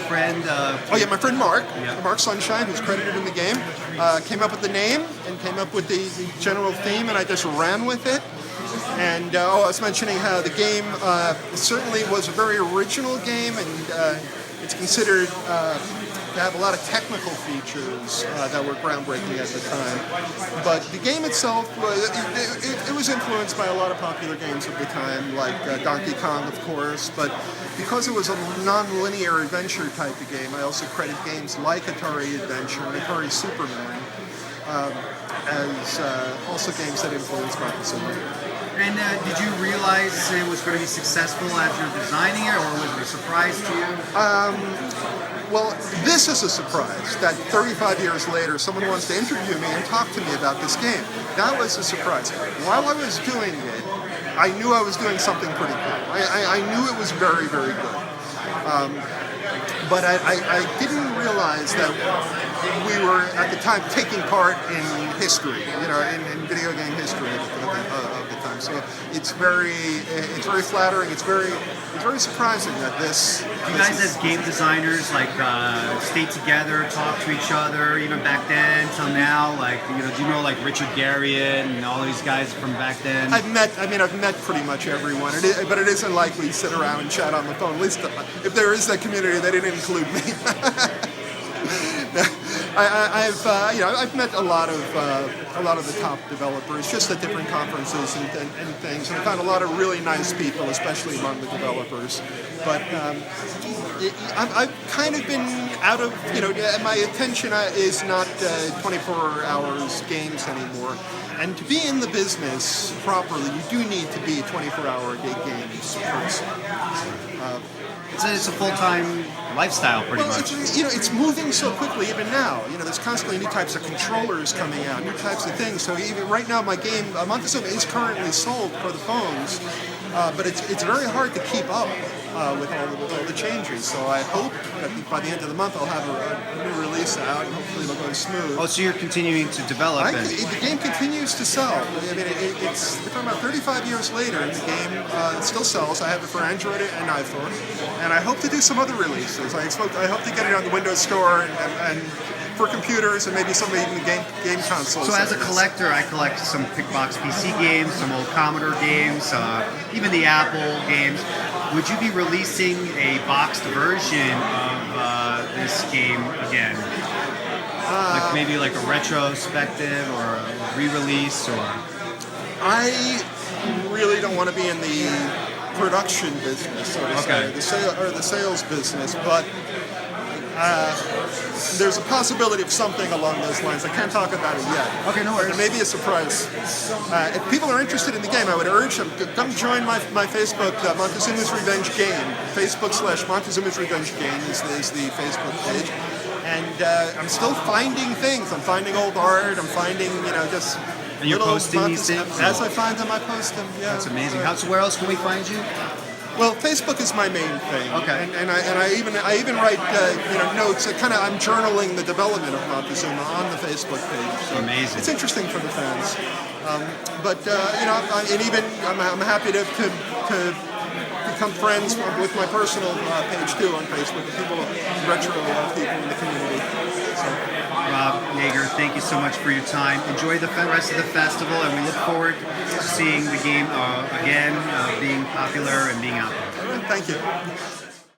Friend. Oh yeah, my friend Mark, Mark Sunshine, who's credited in the game, came up with the name and came up with the general theme, and I just ran with it. And I was mentioning how the game certainly was a very original game, and it's considered to have a lot of technical features that were groundbreaking at the time. But the game itself it was influenced by a lot of popular games of the time, like Donkey Kong, of course. But because it was a non-linear adventure type of game, I also credit games like Atari Adventure and Atari Superman as also games that influenced Montezuma. And did you realize it was going to be successful as you're designing it, or was it a surprise to you? Well, this is a surprise that 35 years later someone wants to interview me and talk to me about this game. That was a surprise. While I was doing it, I knew I was doing something pretty cool. I knew it was very, very good. But I didn't realize that we were, at the time, taking part in history, in video game history of the time. So it's very flattering. It's very surprising that this. You guys, as game designers, stay together, talk to each other, even back then till now. Do you know Richard Garriott and all these guys from back then? I've met pretty much everyone. But it isn't like we sit around and chat on the phone. At least if there is that community, they didn't include me. I've met a lot of the top developers, just at different conferences and things, and I found a lot of really nice people, especially among the developers. But I've kind of been out of, my attention is not 24 hours games anymore. And to be in the business properly, you do need to be a 24-hour-a-day games person. It's a full-time lifestyle, pretty much. It's moving so quickly even now. There's constantly new types of controllers coming out, new types of things. So even right now, my game Montezuma is currently sold for the phones, but it's very hard to keep up with all the changes. So I hope that by the end of the month I'll have a new release out, and hopefully it'll go smooth. Oh, so you're continuing to develop it? The game continues to sell. I mean, it's about 35 years later, and the game still sells. I have it for Android and iPhone, and I hope to do some other releases. I hope to get it on the Windows Store and for computers, and maybe some even game consoles. So as a collector, I collect some Pickbox PC games, some old Commodore games, even the Apple games. Would you be releasing a boxed version of this game again? Maybe a retrospective or a re-release, or? I really don't want to be in the production business, so to say, the sales business, but there's a possibility of something along those lines. I can't talk about it yet. Okay, no worries. It may be a surprise. If people are interested in the game, I would urge them to come join my Facebook, Montezuma's Revenge Game. Facebook/Montezuma's Revenge Game is the Facebook page. And I'm still finding things. I'm finding old art. I'm finding, just... And you're posting these things? As I find them, I post them, yeah. That's amazing. So where else can we find you? Well, Facebook is my main thing. Okay. And I even write notes. I'm journaling the development of Montezuma on the Facebook page. So amazing. It's interesting for the fans. I'm happy to become friends with my personal page too on Facebook. Retro people in the community. So. Rob Jaeger, thank you so much for your time. Enjoy the rest of the festival, and we look forward to seeing the game again being popular and being out there. All right, thank you.